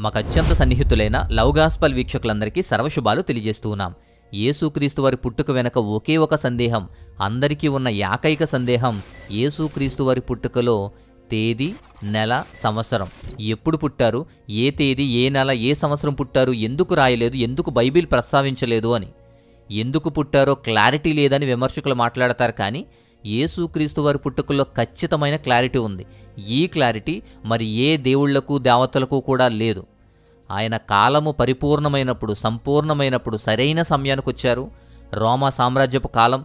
మాకు అత్యంత సన్నిహితులైన love gospel వీక్షకులందరికీ సర్వశుభాలు తెలియజేస్తూ ఉన్నాం. యేసుక్రీస్తు వారి పుట్టుక వెనక ఒకే ఒక సందేహం, అందరికీ ఉన్న ఏకైక సందేహం, యేసుక్రీస్తు వారి పుట్టుకలో తేదీ, నెల, సంవత్సరం, ఎప్పుడు పుట్టారు, ఏ తేదీ, ఏ నెల, ఏ సంవత్సరం పుట్టారు, ఎందుకు రాయలేదు, ఎందుకు బైబిల్ ప్రస్తావించలేదు అని. ఎందుకు పుట్టారో క్లారిటీ లేదని విమర్శకులు మాట్లాడతారు. కానీ యేసుక్రీస్తు వారి పుట్టుకలో ఖచ్చితమైన క్లారిటీ ఉంది. ఈ క్లారిటీ మరి ఏ దేవుళ్లకు దేవతలకు కూడా లేదు. ఆయన కాలము పరిపూర్ణమైనప్పుడు, సంపూర్ణమైనప్పుడు సరైన సమయానికి వచ్చారు. రోమా సామ్రాజ్యపు కాలం,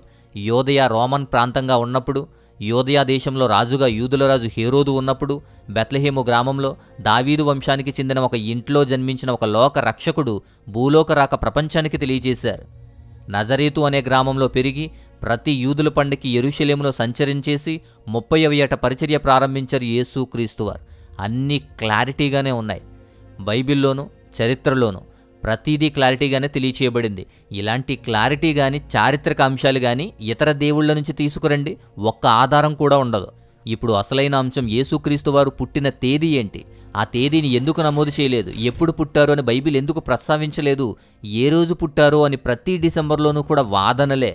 యోదయ రోమన్ ప్రాంతంగా ఉన్నప్పుడు, యోదయ దేశంలో రాజుగా యూదుల రాజు హేరోదు ఉన్నప్పుడు, బెత్లెహేము గ్రామంలో దావీదు వంశానికి చెందిన ఒక ఇంట్లో జన్మించిన ఒక లోక రక్షకుడు భూలోక రాక ప్రపంచానికి తెలియజేశారు. నజరేతు అనే గ్రామంలో పెరిగి ప్రతి యూదుల పండుగకి యెరూషలేములో సంచరించేసి 30వ ఏట పరిచర్య ప్రారంభించారు యేసుక్రీస్తువారు. అన్నీ క్లారిటీగానే ఉన్నాయి. బైబిల్లోనూ చరిత్రలోనూ ప్రతిదీ క్లారిటీగానే తెలియచేయబడింది. ఇలాంటి క్లారిటీ కానీ, చారిత్రక అంశాలు కానీ ఇతర దేవుళ్ళ నుంచి తీసుకురండి, ఒక్క ఆధారం కూడా ఉండదు. ఇప్పుడు అసలైన అంశం యేసుక్రీస్తు వారు పుట్టిన తేదీ ఏంటి, ఆ తేదీని ఎందుకు నమోదు చేయలేదు, ఎప్పుడు పుట్టారు అని బైబిల్ ఎందుకు ప్రస్తావించలేదు, ఏ రోజు పుట్టారో అని ప్రతి డిసెంబర్లోనూ కూడా వాదనలే.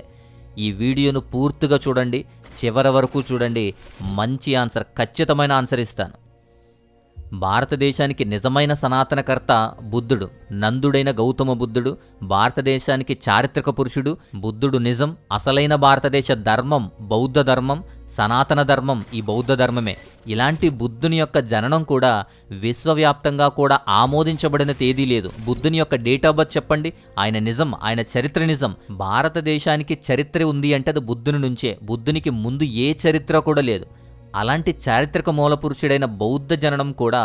ఈ వీడియోను పూర్తిగా చూడండి, చివరి వరకు చూడండి. మంచి ఆన్సర్, ఖచ్చితమైన ఆన్సర్ ఇస్తాను. భారతదేశానికి నిజమైన సనాతనకర్త బుద్ధుడు, నందుడైన గౌతమ బుద్ధుడు. భారతదేశానికి చారిత్రక పురుషుడు బుద్ధుడు. నిజం, అసలైన భారతదేశ ధర్మం బౌద్ధ ధర్మం, సనాతన ధర్మం ఈ బౌద్ధ ధర్మమే. ఇలాంటి బుద్ధుని యొక్క జననం కూడా విశ్వవ్యాప్తంగా కూడా ఆమోదించబడిన తేదీ లేదు. బుద్ధుని యొక్క డేట్ ఆఫ్ బర్త్ చెప్పండి, ఆయన నిజం, ఆయన చరిత్ర నిజం. భారతదేశానికి చరిత్ర ఉంది అంటే అది బుద్ధుని నుంచే. బుద్ధునికి ముందు ఏ చరిత్ర కూడా లేదు. అలాంటి చారిత్రక మూలపురుషుడైన బౌద్ధ జననం కూడా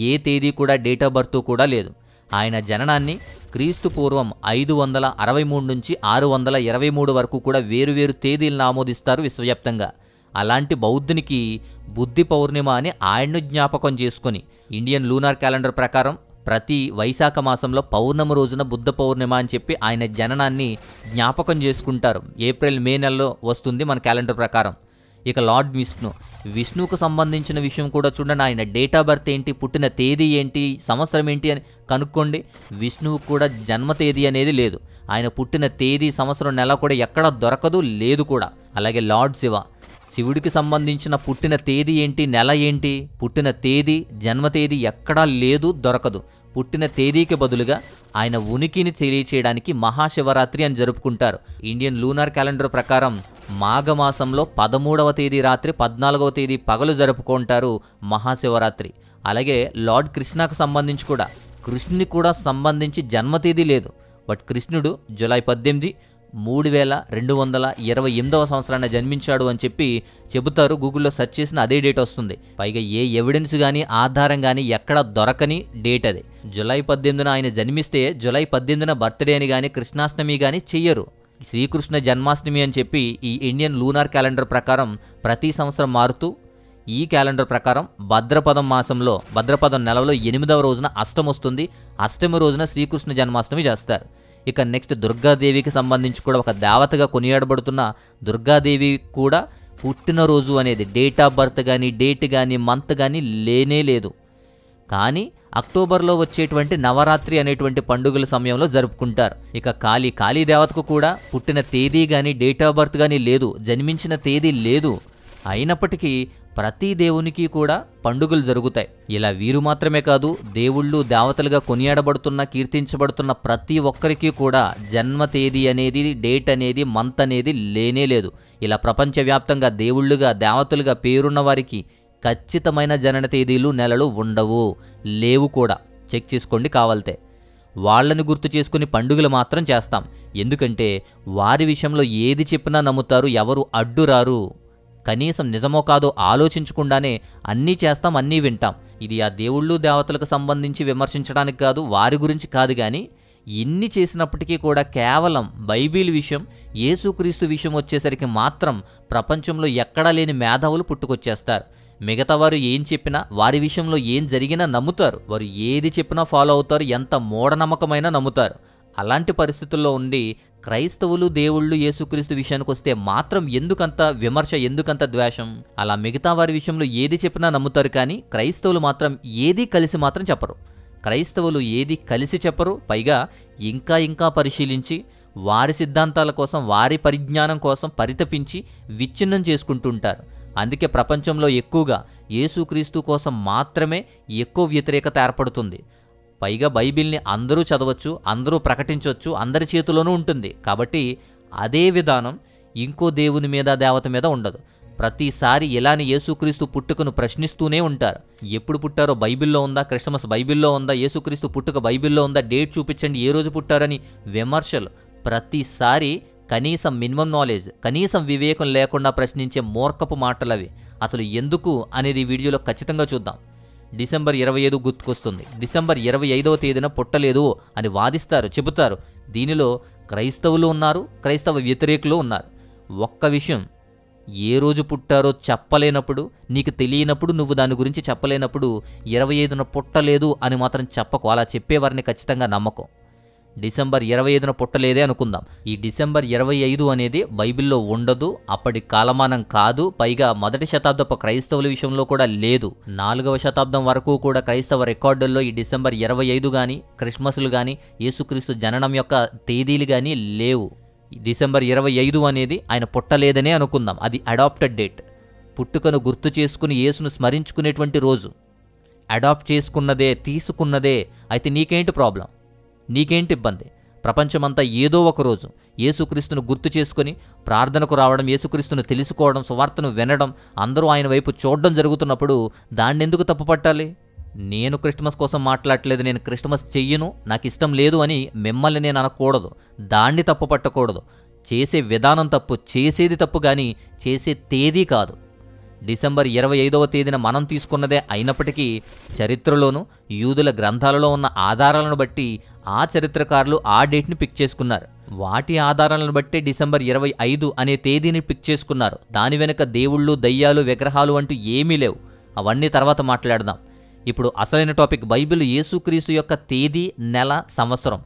ఏ తేదీ కూడా డేట్ ఆఫ్ బర్త్ కూడా లేదు. ఆయన జననాన్ని క్రీస్తు పూర్వం 563 నుంచి 623 వరకు కూడా వేరువేరు తేదీలను ఆమోదిస్తారు విశ్వవ్యాప్తంగా. అలాంటి బౌద్ధునికి బుద్ధి పౌర్ణిమ అని ఆయన్ను జ్ఞాపకం చేసుకొని ఇండియన్ లూనార్ క్యాలెండర్ ప్రకారం ప్రతి వైశాఖ మాసంలో పౌర్ణమి రోజున బుద్ధ పౌర్ణిమ అని చెప్పి ఆయన జననాన్ని జ్ఞాపకం చేసుకుంటారు. ఏప్రిల్ మే నెలలో వస్తుంది మన క్యాలెండర్ ప్రకారం. ఇక లార్డ్ విష్ణువుకు సంబంధించిన విషయం కూడా చూడండి. ఆయన డేట్ ఆఫ్ బర్త్ ఏంటి, పుట్టిన తేదీ ఏంటి, సంవత్సరం ఏంటి అని కనుక్కోండి. విష్ణువుకు కూడా జన్మ తేదీ అనేది లేదు. ఆయన పుట్టిన తేదీ, సంవత్సరం, నెల కూడా ఎక్కడా దొరకదు, లేదు కూడా. అలాగే లార్డ్ శివుడికి సంబంధించిన పుట్టిన తేదీ ఏంటి, నెల ఏంటి, పుట్టిన తేదీ, జన్మ తేదీ ఎక్కడా లేదు, దొరకదు. పుట్టిన తేదీకి బదులుగా ఆయన ఉనికిని తెలియచేయడానికి మహాశివరాత్రి అని జరుపుకుంటారు. ఇండియన్ లూనార్ క్యాలెండర్ ప్రకారం మాఘమాసంలో 13వ తేదీ రాత్రి, 14వ తేదీ పగలు జరుపుకుంటారు మహాశివరాత్రి. అలాగే లార్డ్ కృష్ణకు సంబంధించి కూడా, కృష్ణుని కూడా సంబంధించి జన్మ తేదీ లేదు. బట్ కృష్ణుడు జూలై 18, 3228వ సంవత్సరాన జన్మించాడు అని చెప్పి చెబుతారు. గూగుల్లో సెర్చ్ చేసిన అదే డేట్ వస్తుంది. పైగా ఏ ఎవిడెన్స్ కానీ, ఆధారం కానీ ఎక్కడ దొరకని డేట్ అది. జూలై 18న ఆయన జన్మిస్తే జూలై 18న బర్త్డే అని కానీ, కృష్ణాష్టమి కానీ చెయ్యరు. శ్రీకృష్ణ జన్మాష్టమి అని చెప్పి ఈ ఇండియన్ లూనార్ క్యాలెండర్ ప్రకారం ప్రతి సంవత్సరం మారుతూ, ఈ క్యాలెండర్ ప్రకారం భద్రపదం మాసంలో, భద్రపదం నెలలో 8వ రోజున అష్టమి వస్తుంది. అష్టమి రోజున శ్రీకృష్ణ జన్మాష్టమి చేస్తారు. ఇక నెక్స్ట్ దుర్గాదేవికి సంబంధించి కూడా ఒక దేవతగా కొనియాడబడుతున్న దుర్గాదేవి కూడా పుట్టినరోజు అనేది డేట్ ఆఫ్ బర్త్ కానీ, డేట్ కానీ, మంత్ కానీ లేనే లేదు. కానీ అక్టోబర్లో వచ్చేటువంటి నవరాత్రి అనేటువంటి పండుగల సమయంలో జరుపుకుంటారు. ఇక కాళీ దేవతకు కూడా పుట్టిన తేదీ కానీ, డేట్ ఆఫ్ బర్త్ కానీ లేదు, జన్మించిన తేదీ లేదు. అయినప్పటికీ ప్రతి దేవునికి కూడా పండుగలు జరుగుతాయి. ఇలా వీరు మాత్రమే కాదు, దేవుళ్ళు దేవతలుగా కొనియాడబడుతున్న, కీర్తించబడుతున్న ప్రతి ఒక్కరికి కూడా జన్మ తేదీ అనేది, డేట్ అనేది, మంత్ అనేది లేనే లేదు. ఇలా ప్రపంచవ్యాప్తంగా దేవుళ్ళుగా, దేవతలుగా పేరున్న వారికి ఖచ్చితమైన జనన తేదీలు, నెలలు ఉండవు, లేవు కూడా. చెక్ చేసుకోండి కావాలితే. వాళ్ళని గుర్తు చేసుకుని పండుగలు మాత్రం చేస్తాం. ఎందుకంటే వారి విషయంలో ఏది చెప్పినా నమ్ముతారు, ఎవరు అడ్డురారు. కనీసం నిజమో కాదో ఆలోచించకుండానే అన్నీ చేస్తాం, అన్నీ వింటాం. ఇది ఆ దేవుళ్ళు దేవతలకు సంబంధించి విమర్శించడానికి కాదు, వారి గురించి కాదు. కానీ ఇన్ని చేసినప్పటికీ కూడా కేవలం బైబిల్ విషయం, యేసుక్రీస్తు విషయం వచ్చేసరికి మాత్రం ప్రపంచంలో ఎక్కడా లేని మేధావులు పుట్టుకొచ్చేస్తారు. మిగతా వారు ఏం చెప్పినా, వారి విషయంలో ఏం జరిగినా నమ్ముతారు. వారు ఏది చెప్పినా ఫాలో అవుతారు, ఎంత మూఢనమ్మకమైనా నమ్ముతారు. అలాంటి పరిస్థితుల్లో ఉండి క్రైస్తవులు దేవుళ్ళు యేసుక్రీస్తు విషయానికి వస్తే మాత్రం ఎందుకంత విమర్శ, ఎందుకంత ద్వేషం? అలా మిగతా వారి విషయంలో ఏది చెప్పినా నమ్ముతారు, కానీ క్రైస్తవులు మాత్రం ఏదీ కలిసి మాత్రం చెప్పరు. క్రైస్తవులు ఏది కలిసి చెప్పరు, పైగా ఇంకా ఇంకా పరిశీలించి వారి సిద్ధాంతాల కోసం, వారి పరిజ్ఞానం కోసం పరితపించి విచ్ఛిన్నం చేసుకుంటుంటారు. అందుకే ప్రపంచంలో ఎక్కువగా యేసుక్రీస్తు కోసం మాత్రమే ఎక్కువ వ్యతిరేకత ఏర్పడుతుంది. పైగా బైబిల్ని అందరూ చదవచ్చు, అందరూ ప్రకటించవచ్చు, అందరి చేతిలోనూ ఉంటుంది. కాబట్టి అదే విధానం ఇంకో దేవుని మీద, దేవత మీద ఉండదు. ప్రతిసారి ఇలానే యేసుక్రీస్తు పుట్టుకను ప్రశ్నిస్తూనే ఉంటారు. ఎప్పుడు పుట్టారో బైబిల్లో ఉందా, క్రిస్మస్ బైబిల్లో ఉందా, యేసుక్రీస్తు పుట్టుక బైబిల్లో ఉందా, డేట్ చూపించండి, ఏ రోజు పుట్టారని విమర్శలు. ప్రతిసారి కనీసం మినిమం నాలెడ్జ్, కనీసం వివేకం లేకుండా ప్రశ్నించే మూర్ఖపు మాటలవి. అసలు ఎందుకు అనేది ఈ వీడియోలో ఖచ్చితంగా చూద్దాం. డిసెంబర్ 25 గుర్తుకొస్తుంది. డిసెంబర్ 25వ తేదీన పుట్టలేదు అని వాదిస్తారు, చెబుతారు. దీనిలో క్రైస్తవులు ఉన్నారు, క్రైస్తవ వ్యతిరేకులు ఉన్నారు. ఒక్క విషయం, ఏ రోజు పుట్టారో చెప్పలేనప్పుడు, నీకు తెలియనప్పుడు, నువ్వు దాని గురించి చెప్పలేనప్పుడు 25న పుట్టలేదు అని మాత్రం చెప్పకు. అలా చెప్పేవారిని ఖచ్చితంగా నమ్మకం. డిసెంబర్ 25న పుట్టలేదే అనుకుందాం. ఈ డిసెంబర్ 25 అనేది బైబిల్లో ఉండదు, అప్పటి కాలమానం కాదు. పైగా మొదటి శతాబ్దపు క్రైస్తవుల విషయంలో కూడా లేదు. 4వ శతాబ్దం వరకు కూడా క్రైస్తవ రికార్డుల్లో ఈ డిసెంబర్ 25 కానీ, క్రిస్మస్లు కానీ, యేసుక్రీస్తు జననం యొక్క తేదీలు కానీ లేవు. డిసెంబర్ 25 అనేది ఆయన పుట్టలేదనే అనుకుందాం. అది అడాప్టెడ్ డేట్. పుట్టుకను గుర్తు చేసుకుని యేసును స్మరించుకునేటువంటి రోజు. అడాప్ట్ చేసుకున్నదే, తీసుకున్నదే. అయితే నీకేంటి ప్రాబ్లం? నీకేంటి ఇబ్బంది? ప్రపంచమంతా ఏదో ఒక రోజు యేసుక్రీస్తును గుర్తు చేసుకుని ప్రార్థనకు రావడం, యేసుక్రీస్తును తెలుసుకోవడం, సువార్తను వినడం, అందరూ ఆయన వైపు చూడడం జరుగుతున్నప్పుడు దాన్ని ఎందుకు తప్పుపట్టాలి? నేను క్రిస్మస్ కోసం మాట్లాడలేదు, నేను క్రిస్మస్ చెయ్యను, నాకు ఇష్టం లేదు అని మిమ్మల్ని నేను అనకూడదు. దాన్ని తప్పు పట్టకూడదు. చేసే విధానం తప్పు, చేసేది తప్పు, కానీ చేసే తేదీ కాదు. డిసెంబర్ 25వ తేదీన మనం తీసుకున్నదే అయినప్పటికీ చరిత్రలోనూ యూదుల గ్రంథాలలో ఉన్న ఆధారాలను బట్టి ఆ చరిత్రకారులు ఆ డేట్ని పిక్ చేసుకున్నారు. వాటి ఆధారాలను బట్టే డిసెంబర్ 25 అనే తేదీని పిక్ చేసుకున్నారు. దాని వెనుక దేవుళ్ళు, దయ్యాలు, విగ్రహాలు అంటూ ఏమీ లేవు. అవన్నీ తర్వాత మాట్లాడదాం. ఇప్పుడు అసలైన టాపిక్, బైబిల్ యేసుక్రీస్తు యొక్క తేదీ, నెల, సంవత్సరం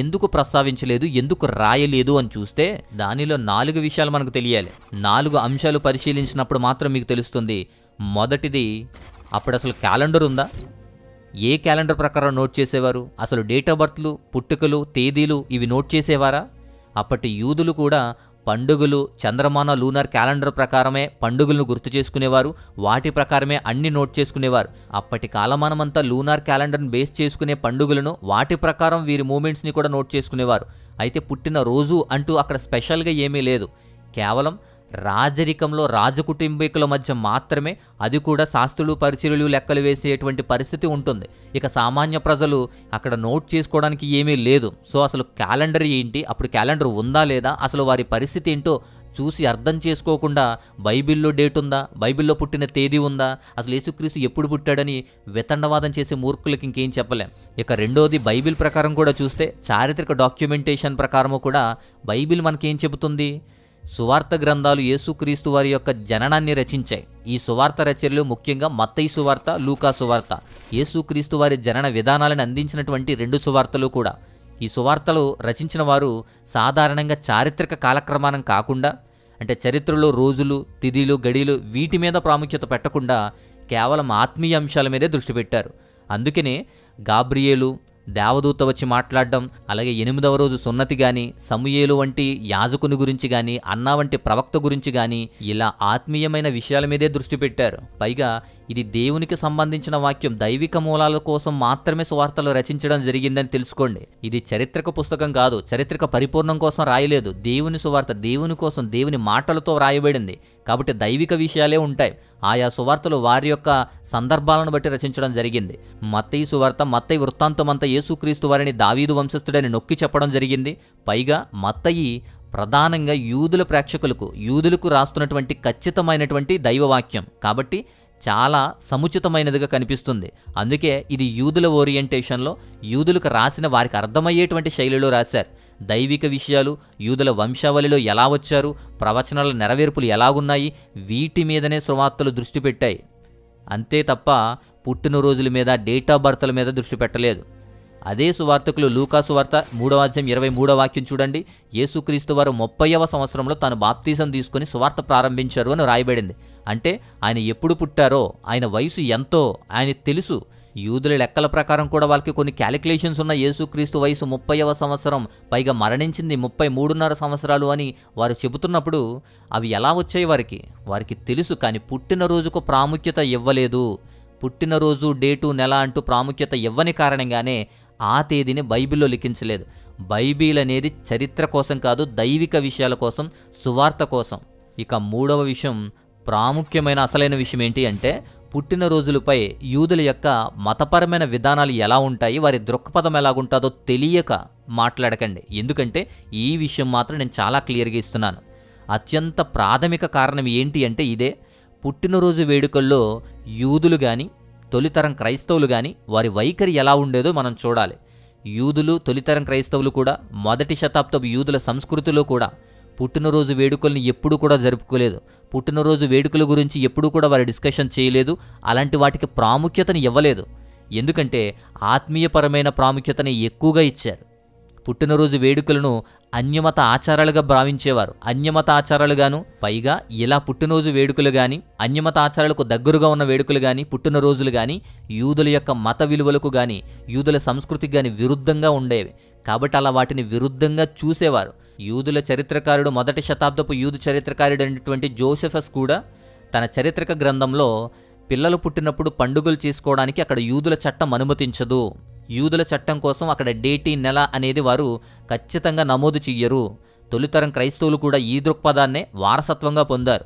ఎందుకు ప్రస్తావించలేదు, ఎందుకు రాయలేదు అని చూస్తే దానిలో 4 విషయాలు మనకు తెలియాలి. 4 అంశాలు పరిశీలించినప్పుడు మాత్రం మీకు తెలుస్తుంది. మొదటిది, అప్పుడు అసలు క్యాలెండర్ ఉందా? ఏ క్యాలెండర్ ప్రకారం నోట్ చేసేవారు? అసలు డేట్ ఆఫ్ బర్త్లు, పుట్టుకలు, తేదీలు ఇవి నోట్ చేసేవారా? అప్పటి యూదులు కూడా పండుగలు, చంద్రమాన, లూనార్ క్యాలెండర్ ప్రకారమే పండుగలను గుర్తు చేసుకునేవారు. వాటి ప్రకారమే అన్ని నోట్ చేసుకునేవారు. అప్పటి కాలమానమంతా లూనార్ క్యాలెండర్ని బేస్ చేసుకునే పండుగలను, వాటి ప్రకారం వీరి మూమెంట్స్ని కూడా నోట్ చేసుకునేవారు. అయితే పుట్టిన రోజు అంటూ అక్కడ స్పెషల్గా ఏమీ లేదు. కేవలం రాజరికంలో రాజకుటుంబీకుల మధ్య మాత్రమే, అది కూడా శాస్త్రులు, పరిచర్యలు లెక్కలు వేసేటువంటి పరిస్థితి ఉంటుంది. ఇక సామాన్య ప్రజలు అక్కడ నోట్ చేసుకోవడానికి ఏమీ లేదు. సో అసలు క్యాలెండర్ ఏంటి, అప్పుడు క్యాలెండర్ ఉందా లేదా, అసలు వారి పరిస్థితి ఏంటో చూసి అర్థం చేసుకోకుండా బైబిల్లో డేట్ ఉందా, బైబిల్లో పుట్టిన తేదీ ఉందా, అసలు యేసుక్రీస్తు ఎప్పుడు పుట్టాడని వితండవాదం చేసే మూర్ఖులకి ఇంకేం చెప్పలేం. ఇక రెండోది, బైబిల్ ప్రకారం కూడా చూస్తే, చారిత్రక డాక్యుమెంటేషన్ ప్రకారము కూడా బైబిల్ మనకేం చెబుతుంది? సువార్త గ్రంథాలు యేసుక్రీస్తు వారి యొక్క జననాన్ని రచించాయి. ఈ సువార్త రచనలు ముఖ్యంగా మత్తయి సువార్త, లూకా సువార్త, యేసుక్రీస్తు వారి జనన విధానాలను అందించినటువంటి 2 సువార్తలు కూడా. ఈ సువార్తలు రచించిన వారు సాధారణంగా చారిత్రక కాలక్రమానం కాకుండా, అంటే చరిత్రలో రోజులు, తిథిలు, గడియలు వీటి మీద ప్రాముఖ్యత పెట్టకుండా కేవలం ఆత్మీయ అంశాల మీదే దృష్టి పెట్టారు. అందుకనే గాబ్రియేలు దేవదూత వచ్చి మాట్లాడడం, అలాగే 8వ రోజు సున్నతి కానీ, సమూయేలు వంటి యాజకుని గురించి కానీ, అన్నా వంటి ప్రవక్త గురించి కానీ, ఇలా ఆత్మీయమైన విషయాల మీదే దృష్టి పెట్టారు. పైగా ఇది దేవునికి సంబంధించిన వాక్యం, దైవిక మూలాల కోసం మాత్రమే సువార్తలు రచించడం జరిగిందని తెలుసుకోండి. ఇది చరిత్రక పుస్తకం కాదు, చరిత్రక పరిపూర్ణం కోసం రాయలేదు. దేవుని సువార్త దేవుని కోసం, దేవుని మాటలతో రాయబడింది. కాబట్టి దైవిక విషయాలే ఉంటాయి. ఆయా సువార్తలు వారి యొక్క సందర్భాలను బట్టి రచించడం జరిగింది. మత్తయి సువార్త, మత్తయి వృత్తాంతమంతా యేసుక్రీస్తు వారిని దావీదు వంశస్థుడని నొక్కి చెప్పడం జరిగింది. పైగా మత్తయి ప్రధానంగా యూదుల ప్రేక్షకులకు, యూదులకు రాస్తున్నటువంటి ఖచ్చితమైనటువంటి దైవవాక్యం కాబట్టి చాలా సముచితమైనదిగా కనిపిస్తుంది. అందుకే ఇది యూదుల ఓరియంటేషన్లో, యూదులకు రాసిన వారికి అర్థమయ్యేటువంటి శైలిలో రాశారు. దైవిక విషయాలు, యూదుల వంశావళిలో ఎలా వచ్చారు, ప్రవచనాల నెరవేర్పులు ఎలాగున్నాయి, వీటి మీదనే సువార్తలు దృష్టి పెట్టాయి. అంతే తప్ప పుట్టినరోజుల మీద, డేట్ ఆఫ్ బర్త్ల మీద దృష్టి పెట్టలేదు. అదే సువార్తకులు లూకా సువార్త 3వ అధ్యాయం 23వ వాక్యం చూడండి. యేసుక్రీస్తు వారు 30వ సంవత్సరంలో తాను బాప్తీసం తీసుకుని సువార్త ప్రారంభించారు అని రాయబడింది. అంటే ఆయన ఎప్పుడు పుట్టారో, ఆయన వయసు ఎంతో ఆయన తెలుసు. యూదుల లెక్కల ప్రకారం కూడా వాళ్ళకి కొన్ని క్యాలిక్యులేషన్స్ ఉన్న. యేసుక్రీస్తు వయసు 30వ సంవత్సరం, పైగా మరణించింది 33.5 సంవత్సరాలు అని వారు చెబుతున్నప్పుడు అవి ఎలా వచ్చాయి వారికి తెలుసు. కానీ పుట్టినరోజుకు ప్రాముఖ్యత ఇవ్వలేదు. పుట్టినరోజు, డేటు, నెల అంటూ ప్రాముఖ్యత ఇవ్వని కారణంగానే ఆ తేదీని బైబిల్లో లిఖించలేదు. బైబిల్ అనేది చరిత్ర కోసం కాదు, దైవిక విషయాల కోసం, సువార్త కోసం. ఇక మూడవ విషయం, ప్రాముఖ్యమైన అసలైన విషయం ఏంటి అంటే, పుట్టినరోజులపై యూదుల యొక్క మతపరమైన విధానాలు ఎలా ఉంటాయి, వారి దృక్పథం ఎలాగుంటుందో తెలియక మాట్లాడకండి. ఎందుకంటే ఈ విషయం మాత్రం నేను చాలా క్లియర్గా ఇస్తున్నాను. అత్యంత ప్రాథమిక కారణం ఏంటి అంటే ఇదే. పుట్టినరోజు వేడుకల్లో యూదులు కానీ, తొలితరం క్రైస్తవులు కానీ వారి వైఖరి ఎలా ఉండేదో మనం చూడాలి. యూదులు, తొలితరం క్రైస్తవులు కూడా మొదటి శతాబ్దపు యూదుల సంస్కృతిలో కూడా పుట్టినరోజు వేడుకల్ని ఎప్పుడూ కూడా జరుపుకోలేదు. పుట్టినరోజు వేడుకల గురించి ఎప్పుడూ కూడా వారు డిస్కషన్ చేయలేదు. అలాంటి వాటికి ప్రాముఖ్యతని ఇవ్వలేదు. ఎందుకంటే ఆత్మీయపరమైన ప్రాముఖ్యతని ఎక్కువగా ఇచ్చారు. పుట్టినరోజు వేడుకలను అన్యమత ఆచారాలుగా భావించేవారు. అన్యమత ఆచారాలుగాను, పైగా ఇలా పుట్టినరోజు వేడుకలు కానీ, అన్యమత ఆచారాలకు దగ్గరగా ఉన్న వేడుకలు కానీ, పుట్టినరోజులు కానీ యూదుల యొక్క మత విలువలకు కానీ, యూదుల సంస్కృతికి కానీ విరుద్ధంగా ఉండేవి. కాబట్టి అలా వాటిని విరుద్ధంగా చూసేవారు. యూదుల చరిత్రకారుడు, మొదటి శతాబ్దపు యూదు చరిత్రకారుడు అయినటువంటి జోసెఫస్ కూడా తన చరిత్రక గ్రంథంలో పిల్లలు పుట్టినప్పుడు పండుగలు చేసుకోవడానికి అక్కడ యూదుల చట్టం అనుమతించదు. యూదుల చట్టం కోసం అక్కడ డేటి, నెల అనేది వారు ఖచ్చితంగా నమోదు చెయ్యరు. తొలితరం క్రైస్తవులు కూడా ఈ దృక్పథాన్నే వారసత్వంగా పొందారు.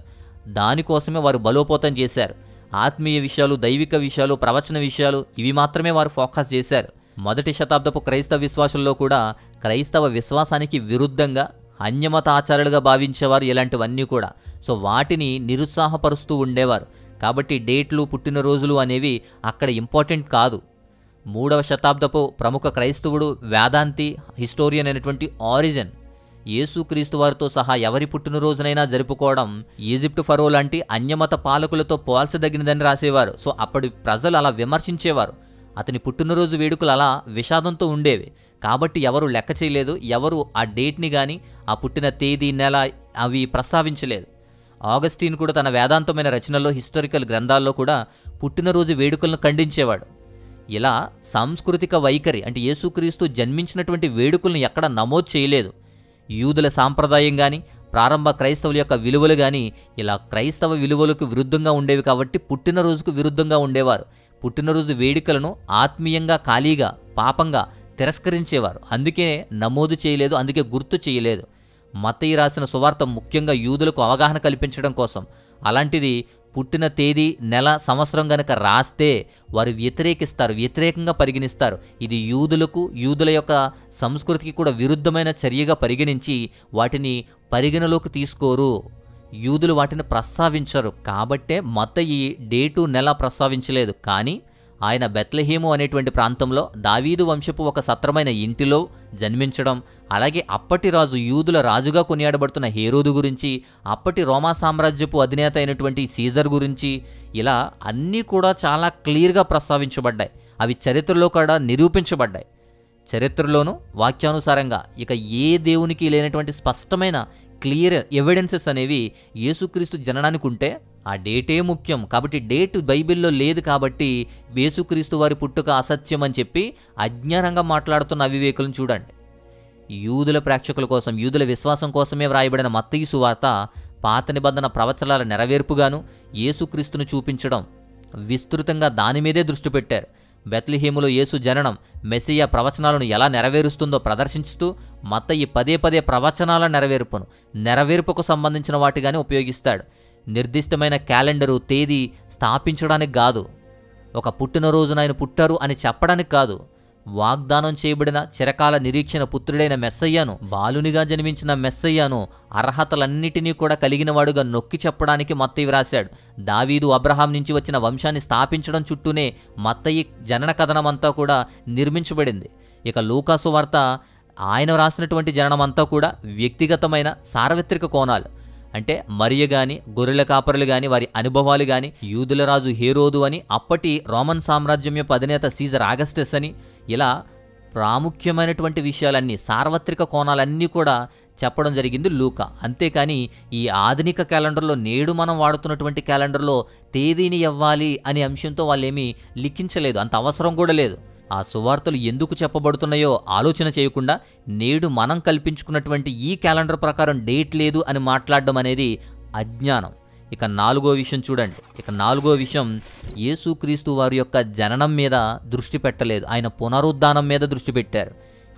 దానికోసమే వారు బలోపేతం చేశారు. ఆత్మీయ విషయాలు, దైవిక విషయాలు, ప్రవచన విషయాలు ఇవి మాత్రమే వారు ఫోకస్ చేశారు. మొదటి శతాబ్దపు క్రైస్తవ విశ్వాసుల్లో కూడా క్రైస్తవ విశ్వాసానికి విరుద్ధంగా అన్యమత ఆచారాలుగా భావించేవారు ఇలాంటివన్నీ కూడా. సో వాటిని నిరుత్సాహపరుస్తూ ఉండేవారు. కాబట్టి డేట్లు, పుట్టినరోజులు అనేవి అక్కడ ఇంపార్టెంట్ కాదు. 3వ శతాబ్దపు ప్రముఖ క్రైస్తవుడు, వేదాంతి, హిస్టోరియన్ అయినటువంటి ఆరిజన్ యేసుక్రీస్తు వారితో సహా ఎవరి పుట్టినరోజునైనా జరుపుకోవడం ఈజిప్టు ఫరో లాంటి అన్యమత పాలకులతో పోల్చదగినదని రాసేవారు. సో అప్పటి ప్రజలు అలా విమర్శించేవారు. అతని పుట్టినరోజు వేడుకలు అలా విషాదంతో ఉండేవి. కాబట్టి ఎవరు లెక్క చేయలేదు. ఎవరు ఆ డేట్ని కానీ, ఆ పుట్టిన తేదీ, నెల అవి ప్రస్తావించలేదు. ఆగస్టీన్ కూడా తన వేదాంతమైన రచనల్లో, హిస్టారికల్ గ్రంథాల్లో కూడా పుట్టినరోజు వేడుకలను ఖండించేవాడు. ఇలా సాంస్కృతిక వైఖరి అంటే యేసుక్రీస్తు జన్మించినటువంటి వేడుకలను ఎక్కడ నమోదు చేయలేదు. యూదుల సాంప్రదాయం కానీ, ప్రారంభ క్రైస్తవుల యొక్క విలువలు కానీ ఇలా క్రైస్తవ విలువలకు విరుద్ధంగా ఉండేవి. కాబట్టి పుట్టినరోజుకు విరుద్ధంగా ఉండేవారు. పుట్టినరోజు వేడుకలను ఆత్మీయంగా, ఖాళీగా, పాపంగా తిరస్కరించేవారు. అందుకే నమోదు చేయలేదు, అందుకే గుర్తు చేయలేదు. మత్తయి రాసిన సువార్త ముఖ్యంగా యూదులకు అవగాహన కల్పించడం కోసం. అలాంటిది పుట్టిన తేదీ, నెల, సంవత్సరం గనక రాస్తే వారు వ్యతిరేకిస్తారు, వ్యతిరేకంగా పరిగణిస్తారు. ఇది యూదులకు, యూదుల యొక్క సంస్కృతికి కూడా విరుద్ధమైన చర్యగా పరిగణించి వాటిని పరిగణలోకి తీసుకోరు. యూదులు వాటిని ప్రస్తావించరు. కాబట్టే మత్తయి డేటు, నెల ప్రస్తావించలేదు. కానీ ఆయన బెత్లెహేము అనేటువంటి ప్రాంతంలో దావీదు వంశపు ఒక సత్రమైన ఇంటిలో జన్మించడం, అలాగే అప్పటి రాజు, యూదుల రాజుగా కొనియాడబడుతున్న హేరోదు గురించి, అప్పటి రోమా సామ్రాజ్యపు అధినేత అయినటువంటి సీజర్ గురించి, ఇలా అన్నీ కూడా చాలా క్లియర్గా ప్రస్తావించబడ్డాయి. అవి చరిత్రలో కూడా నిరూపించబడ్డాయి. చరిత్రలోనూ వాక్యానుసారంగా ఇక ఏ దేవునికి లేనటువంటి స్పష్టమైన క్లియర్ ఎవిడెన్సెస్ అనేవి యేసుక్రీస్తు జననానికి ఉంటే ఆ డేటే ముఖ్యం. కాబట్టి డేట్ బైబిల్లో లేదు కాబట్టి యేసుక్రీస్తు వారి పుట్టుక అసత్యం అని చెప్పి అజ్ఞానంగా మాట్లాడుతున్న అవివేకులను చూడండి. యూదుల ప్రేక్షకుల కోసం, యూదుల విశ్వాసం కోసమే వ్రాయబడిన మత్తయి సువార్త పాత నిబంధన ప్రవచనాల నెరవేర్పుగాను యేసుక్రీస్తును చూపించడం, విస్తృతంగా దాని మీదే దృష్టి పెట్టారు. బెత్లెహేములో యేసు జననం మెస్సియా ప్రవచనాలను ఎలా నెరవేరుస్తుందో ప్రదర్శించుతూ మత్తయి పదే పదే ప్రవచనాల నెరవేర్పుకు సంబంధించిన వాటిగానే ఉపయోగిస్తాడు. నిర్దిష్టమైన క్యాలెండరు, తేదీ స్థాపించడానికి కాదు, ఒక పుట్టినరోజున ఆయన పుట్టారు అని చెప్పడానికి కాదు, వాగ్దానం చేయబడిన చిరకాల నిరీక్షణ పుత్రుడైన మెస్సయ్యను, బాలునిగా జన్మించిన మెస్సయ్యను అర్హతలన్నిటినీ కూడా కలిగినవాడుగా నొక్కి చెప్పడానికి మత్తయి వ్రాశాడు. దావీదు, అబ్రహాం నుంచి వచ్చిన వంశాన్ని స్థాపించడం చుట్టూనే మత్తయి జనన కథనమంతా కూడా నిర్మించబడింది. ఇక లూకాసు వార్త ఆయన రాసినటువంటి జననమంతా కూడా వ్యక్తిగతమైన సార్వత్రిక కోణాలు. అంటే మరియ గాని, గొర్రెల కాపరులు గాని, వారి అనుభవాలు గాని, యూదుల రాజు హేరోదు అని, అప్పటి రోమన్ సామ్రాజ్యం యొక్క అధినేత సీజర్ ఆగస్టస్ అని, ఇలా ప్రాముఖ్యమైనటువంటి విషయాలన్నీ, సార్వత్రిక కోణాలన్నీ కూడా చెప్పడం జరిగింది లూకా. అంతేకాని ఈ ఆధునిక క్యాలెండర్లో నేడు మనం వాడుతున్నటువంటి క్యాలెండర్లో తేదీని ఇవ్వాలి అనే అంశంతో వాళ్ళేమీ లిఖించలేదు, అంత అవసరం కూడా లేదు. ఆ సువార్తలు ఎందుకు చెప్పబడుతున్నాయో ఆలోచన చేయకుండా నేడు మనం కల్పించుకున్నటువంటి ఈ క్యాలెండర్ ప్రకారం డేట్ లేదు అని మాట్లాడడం అనేది అజ్ఞానం. ఇక 4వ విషయం చూడండి. ఇక 4వ విషయం, యేసుక్రీస్తు వారి యొక్క జననం మీద దృష్టి పెట్టలేదు, ఆయన పునరుద్ధానం మీద దృష్టి పెట్టారు.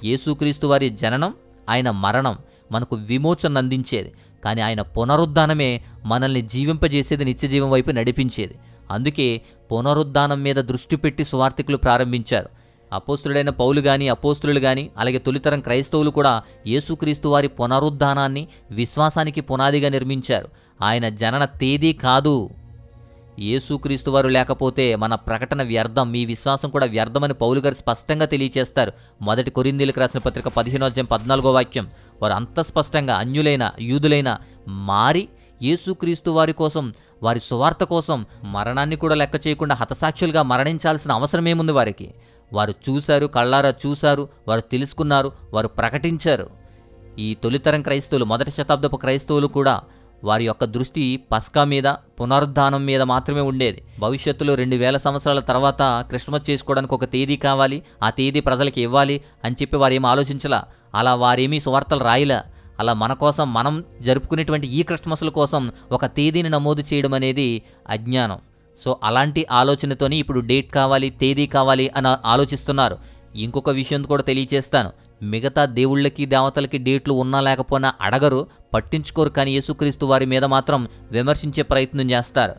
యేసుక్రీస్తు వారి జననం, ఆయన మరణం మనకు విమోచన అందించేది, కానీ ఆయన పునరుద్ధానమే మనల్ని జీవింపజేసేది, నిత్యజీవం వైపు నడిపించేది. అందుకే పునరుద్ధానం మీద దృష్టి పెట్టి సువార్తికులు ప్రారంభించారు. అపోస్తులుడైన పౌలు గాని, అపోస్తులు గాని, అలాగే తొలితరం క్రైస్తవులు కూడా యేసుక్రీస్తు వారి పునరుద్ధానాన్ని విశ్వాసానికి పునాదిగా నిర్మించారు. ఆయన జనన తేదీ కాదు. యేసుక్రీస్తు వారు లేకపోతే మన ప్రకటన వ్యర్థం, మీ విశ్వాసం కూడా వ్యర్థమని పౌలు గారు స్పష్టంగా తెలియచేస్తారు. 1 కొరింథీయులకు రాసిన పత్రిక 15:14 వాక్యం. వారు అంత స్పష్టంగా అన్యులైన యూదులైన మారి యేసుక్రీస్తు వారి కోసం, వారి సువార్త కోసం మరణాన్ని కూడా లెక్క చేయకుండా హతసాక్షులుగా మరణించాల్సిన అవసరమేముంది వారికి? వారు చూశారు, కళ్ళారా చూశారు, వారు తెలుసుకున్నారు, వారు ప్రకటించారు. ఈ తొలితరం క్రైస్తవులు, 1వ శతాబ్దపు క్రైస్తవులు కూడా వారి యొక్క దృష్టి పస్కా మీద, పునరుద్ధానం మీద మాత్రమే ఉండేది. భవిష్యత్తులో 2000 సంవత్సరాల తర్వాత క్రిస్మస్ చేసుకోవడానికి ఒక తేదీ కావాలి, ఆ తేదీ ప్రజలకి ఇవ్వాలి అని చెప్పి వారేమీ ఆలోచించలా. అలా వారేమీ సువార్తలు రాయలా. అలా మన కోసం, మనం జరుపుకునేటువంటి ఈ క్రిస్మస్ల కోసం ఒక తేదీని నమోదు చేయడం అనేది అజ్ఞానం. సో అలాంటి ఆలోచనతోని ఇప్పుడు డేట్ కావాలి, తేదీ కావాలి అని ఆలోచిస్తున్నారు. ఇంకొక విషయం కూడా తెలియచేస్తాను. మిగతా దేవుళ్ళకి, దేవతలకి డేట్లు ఉన్నా లేకపోయినా అడగరు, పట్టించుకోరు, కానీ యేసుక్రీస్తు వారి మీద మాత్రం విమర్శించే ప్రయత్నం చేస్తారు.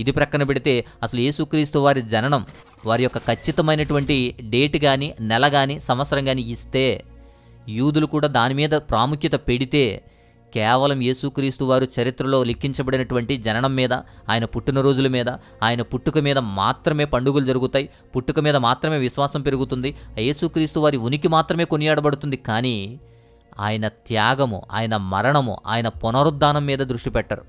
ఇది ప్రక్కన పెడితే అసలు యేసుక్రీస్తు వారి జననం, వారి యొక్క ఖచ్చితమైనటువంటి డేట్ కానీ, నెల కానీ, సంవత్సరం కానీ ఇస్తే, యూదులు కూడా దాని మీద ప్రాముఖ్యత పెడితే, కేవలం యేసుక్రీస్తు వారు చరిత్రలో లిఖించబడినటువంటి జననం మీద, ఆయన పుట్టినరోజుల మీద, ఆయన పుట్టుక మీద మాత్రమే పండుగలు జరుగుతాయి, పుట్టుక మీద మాత్రమే విశ్వాసం పెరుగుతుంది, యేసుక్రీస్తు వారి ఉనికి మాత్రమే కొనియాడబడుతుంది. కానీ ఆయన త్యాగము, ఆయన మరణము, ఆయన పునరుద్ధానం మీద దృష్టి పెట్టరు.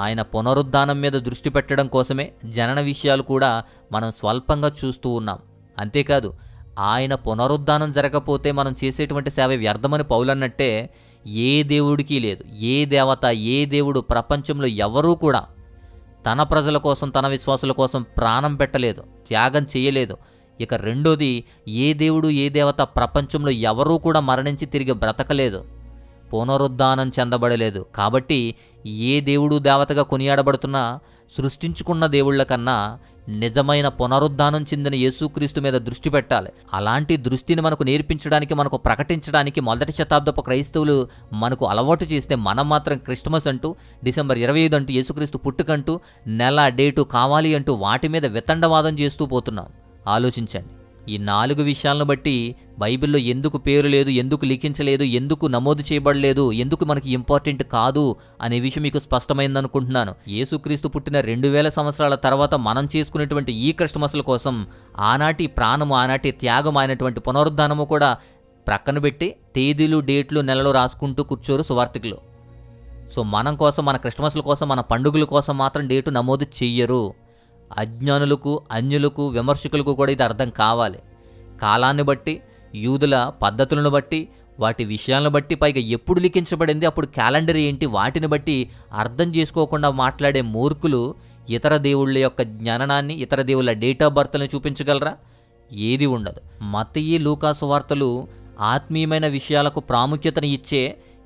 ఆయన పునరుద్ధానం మీద దృష్టి పెట్టడం కోసమే జనన విషయాలు కూడా మనం స్వల్పంగా చూస్తూ ఉన్నాం. అంతేకాదు, ఆయన పునరుద్ధానం జరగకపోతే మనం చేసేటువంటి సేవ వ్యర్థమని పౌలన్నట్టే ఏ దేవుడికి లేదు, ఏ దేవత, ఏ దేవుడు ప్రపంచంలో ఎవరూ కూడా తన ప్రజల కోసం, తన విశ్వాసుల కోసం ప్రాణం పెట్టలేదు, త్యాగం చేయలేదు. ఇక రెండోది, ఏ దేవుడు, ఏ దేవత ప్రపంచంలో ఎవరూ కూడా మరణించి తిరిగి బ్రతకలేదు, పునరుద్ధానం చెందబడలేదు. కాబట్టి ఏ దేవుడు దేవతగా కొనియాడబడుతున్నా సృష్టించుకున్న దేవుళ్ల కన్నా నిజమైన పునరుద్ధానం చెందిన యేసుక్రీస్తు మీద దృష్టి పెట్టాలి. అలాంటి దృష్టిని మనకు నేర్పించడానికి, మనకు ప్రకటించడానికి 1వ శతాబ్దపు క్రైస్తవులు మనకు అలవాటు చేస్తే, మనం మాత్రం క్రిస్మస్ అంటూ, డిసెంబర్ 25 అంటూ, యేసుక్రీస్తు పుట్టుకంటూ, నెల డేటు కావాలి అంటూ వాటి మీద వితండవాదం చేస్తూ పోతున్నాం. ఆలోచించండి. ఈ 4 విషయాలను బట్టి బైబిల్లో ఎందుకు పేరు లేదు, ఎందుకు లిఖించలేదు, ఎందుకు నమోదు చేయబడలేదు, ఎందుకు మనకి ఇంపార్టెంట్ కాదు అనే విషయం మీకు స్పష్టమైందనుకుంటున్నాను. యేసుక్రీస్తు పుట్టిన 2000 సంవత్సరాల తర్వాత మనం చేసుకునేటువంటి ఈ క్రిస్మస్ల కోసం ఆనాటి ప్రాణము, ఆనాటి త్యాగం అయినటువంటి పునరుద్ధానము కూడా ప్రక్కన పెట్టి తేదీలు, డేట్లు, నెలలు రాసుకుంటూ కూర్చోరు సువార్తికులు. సో మనం కోసం, మన క్రిస్మస్ల కోసం, మన పండుగల కోసం మాత్రం డేటు నమోదు చెయ్యరు. అజ్ఞానులకు, అన్యులకు, విమర్శకులకు కూడా ఇది అర్థం కావాలి. కాలాన్ని బట్టి, యూదుల పద్ధతులను బట్టి, వాటి విషయాలను బట్టి, పైగా ఎప్పుడు లిఖించబడింది, అప్పుడు క్యాలెండర్ ఏంటి, వాటిని బట్టి అర్థం చేసుకోకుండా మాట్లాడే మూర్ఖులు ఇతర దేవుళ్ళ యొక్క జ్ఞానాన్ని, ఇతర దేవుళ్ళ డేట్ ఆఫ్ బర్త్ని చూపించగలరా? ఏది ఉండదు. మత్తయి, లూకా సువార్తలు ఆత్మీయమైన విషయాలకు ప్రాముఖ్యతను ఇచ్చే,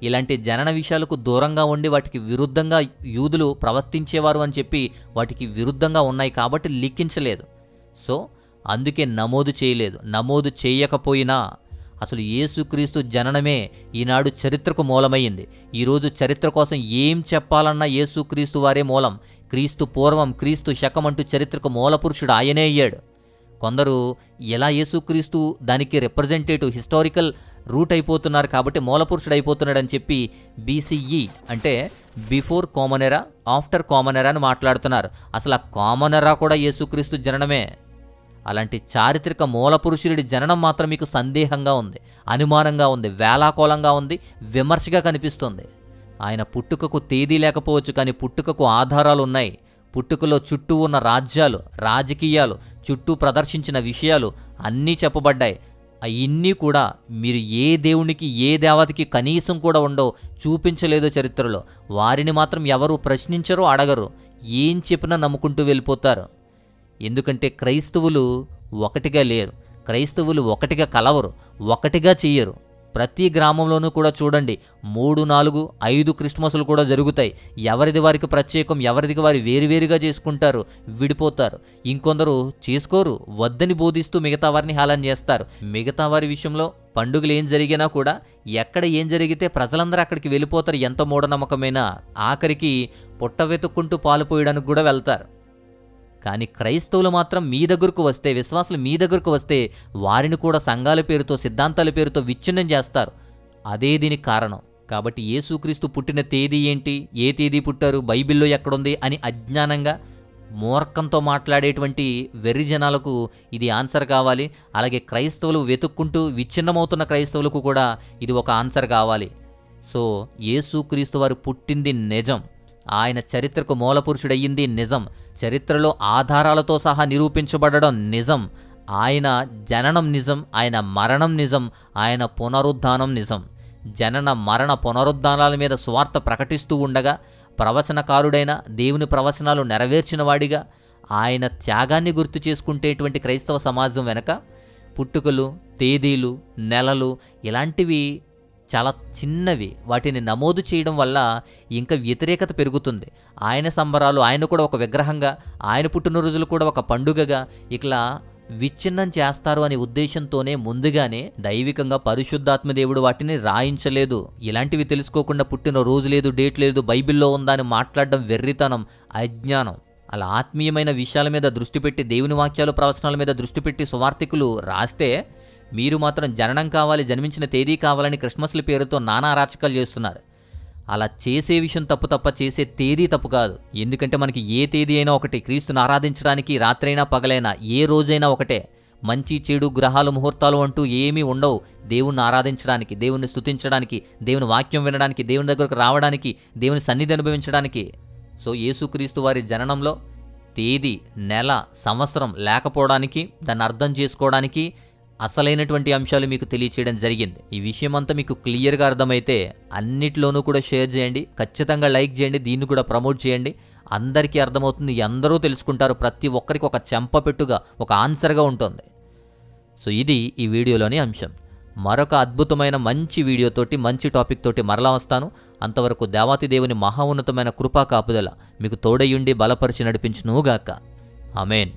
ఇలాంటి జనన విషయాలకు దూరంగా ఉండి వాటికి విరుద్ధంగా యూదులు ప్రవర్తించేవారు అని చెప్పి వాటికి విరుద్ధంగా ఉన్నాయి కాబట్టి లిఖించలేదు. సో అందుకే నమోదు చేయలేదు. నమోదు చేయకపోయినా అసలు యేసుక్రీస్తు జననమే ఈనాడు చరిత్రకు మూలమైంది. ఈరోజు చరిత్ర కోసం ఏం చెప్పాలన్నా యేసుక్రీస్తు వారే మూలం. క్రీస్తు పూర్వం, క్రీస్తు శకం అంటూ చరిత్రకు మూలపురుషుడు ఆయనే అయ్యాడు. కొందరు ఎలా యేసుక్రీస్తు దానికి రిప్రజెంటేటివ్, హిస్టారికల్ రూట్ అయిపోతున్నారు కాబట్టి మూలపురుషుడు అయిపోతున్నాడని చెప్పి బీసీఈ అంటే బిఫోర్ కామన్ ఎరా, ఆఫ్టర్ కామన్ ఎరా అని మాట్లాడుతున్నారు. అసలు ఆ కామన్ ఎరా కూడా యేసుక్రీస్తు జననమే. అలాంటి చారిత్రక మూలపురుషుడి జననం మాత్రం మీకు సందేహంగా ఉంది, అనుమానంగా ఉంది, వేలాకోలంగా ఉంది, విమర్శగా కనిపిస్తుంది. ఆయన పుట్టుకకు తేదీ లేకపోవచ్చు, కానీ పుట్టుకకు ఆధారాలు ఉన్నాయి. పుట్టుకలో చుట్టూ ఉన్న రాజ్యాలు, రాజకీయాలు, చుట్టూ ప్రదర్శించిన విషయాలు అన్నీ చెప్పబడ్డాయి. అవన్నీ కూడా మీరు ఏ దేవునికి ఏ దేవతకి కనీసం కూడా ఉండవు, చూపించలేదో చరిత్రలో. వారిని మాత్రం ఎవరు ప్రశ్నించరు, అడగరు. ఏం చెప్పినా నమ్ముకుంటూ వెళ్ళిపోతారు. ఎందుకంటే క్రైస్తవులు ఒకటిగా లేరు, క్రైస్తవులు ఒకటిగా కలవరు, ఒకటిగా చెయ్యరు. ప్రతి గ్రామంలోనూ కూడా చూడండి 3, 4, 5 క్రిస్మస్లు కూడా జరుగుతాయి. ఎవరిది వారికి ప్రత్యేకం, ఎవరిది వారి వేరువేరుగా చేసుకుంటారు, విడిపోతారు. ఇంకొందరు చేసుకోరు, వద్దని బోధిస్తూ మిగతా వారిని హేళన చేస్తారు. మిగతా వారి విషయంలో పండుగలు ఏం జరిగినా కూడా ఎక్కడ ఏం జరిగితే ప్రజలందరూ అక్కడికి వెళ్ళిపోతారు. ఎంత మూఢనమ్మకమైనా ఆఖరికి పుట్ట వెతుక్కుంటూ పాలు పోయడానికి కూడా వెళ్తారు. కానీ క్రైస్తవులు మాత్రం మీ దగ్గరకు వస్తే, విశ్వాసులు మీ దగ్గరకు వస్తే వారిని కూడా సంఘాల పేరుతో, సిద్ధాంతాల పేరుతో విచ్ఛిన్నం చేస్తారు. అదే దీనికి కారణం. కాబట్టి యేసుక్రీస్తు పుట్టిన తేదీ ఏంటి, ఏ తేదీ పుట్టారు, బైబిల్లో ఎక్కడుంది అని అజ్ఞానంగా మూర్ఖంతో మాట్లాడేటువంటి వెర్రి జనాలకు ఇది ఆన్సర్ కావాలి. అలాగే క్రైస్తవులు వెతుక్కుంటూ విచ్ఛిన్నమవుతున్న క్రైస్తవులకు కూడా ఇది ఒక ఆన్సర్ కావాలి. సో యేసుక్రీస్తు వారు పుట్టింది నిజం, ఆయన చరిత్రకు మూలపురుషుడయ్యింది నిజం, చరిత్రలో ఆధారాలతో సహా నిరూపించబడడం నిజం. ఆయన జననం నిజం, ఆయన మరణం నిజం, ఆయన పునరుద్ధానం నిజం. జనన మరణ పునరుద్ధానాల మీద సువార్త ప్రకటిస్తూ ఉండగా ప్రవచనకారుడైన, దేవుని ప్రవచనాలు నెరవేర్చిన వాడిగా ఆయన త్యాగాన్ని గుర్తు చేసుకుంటేటువంటి క్రైస్తవ సమాజం వెనక పుట్టుకలు, తేదీలు, నెలలు ఇలాంటివి చాలా చిన్నవి. వాటిని నమోదు చేయడం వల్ల ఇంకా వ్యతిరేకత పెరుగుతుంది. ఆయన సంబరాలు ఆయన కూడా ఒక విగ్రహంగా, ఆయన పుట్టినరోజులు కూడా ఒక పండుగగా ఇట్లా విచ్ఛిన్నం చేస్తారు అనే ఉద్దేశంతోనే ముందుగానే దైవికంగా పరిశుద్ధాత్మదేవుడు వాటిని రాయించలేదు. ఇలాంటివి తెలుసుకోకుండా పుట్టిన రోజు లేదు, డేట్ లేదు, బైబిల్లో ఉందా అని మాట్లాడడం వెర్రితనం, అజ్ఞానం. అలా ఆత్మీయమైన విషయాల మీద దృష్టి పెట్టి, దేవుని వాక్యాలు ప్రవచనాల మీద దృష్టి పెట్టి సువార్తికులు రాస్తే మీరు మాత్రం జననం కావాలి, జన్మించిన తేదీ కావాలని క్రిస్మస్ల పేరుతో నానా అరాచకాలు చేస్తున్నారు. అలా చేసే విషయం తప్పు తప్ప చేసే తేదీ తప్పు కాదు. ఎందుకంటే మనకి ఏ తేదీ అయినా ఒకటి, క్రీస్తుని ఆరాధించడానికి రాత్రైనా పగలైనా ఏ రోజైనా ఒకటే. మంచి చెడు గ్రహాలు ముహూర్తాలు అంటూ ఏమీ ఉండవు. దేవుణ్ణి ఆరాధించడానికి, దేవుణ్ణి స్తుతించడానికి, దేవుని వాక్యం వినడానికి, దేవుని దగ్గరకు రావడానికి, దేవుని సన్నిధి అనుభవించడానికి. సో యేసుక్రీస్తు వారి జననంలో తేదీ, నెల, సంవత్సరం లేకపోవడానికి, దాన్ని అర్థం చేసుకోవడానికి అసలైనటువంటి అంశాలు మీకు తెలియచేయడం జరిగింది. ఈ విషయం అంతా మీకు క్లియర్గా అర్థమైతే అన్నిట్లోనూ కూడా షేర్ చేయండి, ఖచ్చితంగా లైక్ చేయండి, దీన్ని కూడా ప్రమోట్ చేయండి. అందరికీ అర్థమవుతుంది, అందరూ తెలుసుకుంటారు. ప్రతి ఒక్కరికి ఒక చెంపపెట్టుగా, ఒక ఆన్సర్గా ఉంటుంది. సో ఇది ఈ వీడియోలోని అంశం. మరొక అద్భుతమైన మంచి వీడియోతోటి, మంచి టాపిక్ తోటి మరలా వస్తాను. అంతవరకు దేవాతి దేవుని మహా ఉన్నతమైన కృపా కాపుదల మీకు తోడయుండి బలపరిచి నడిపించునుగాక. ఆమేన్.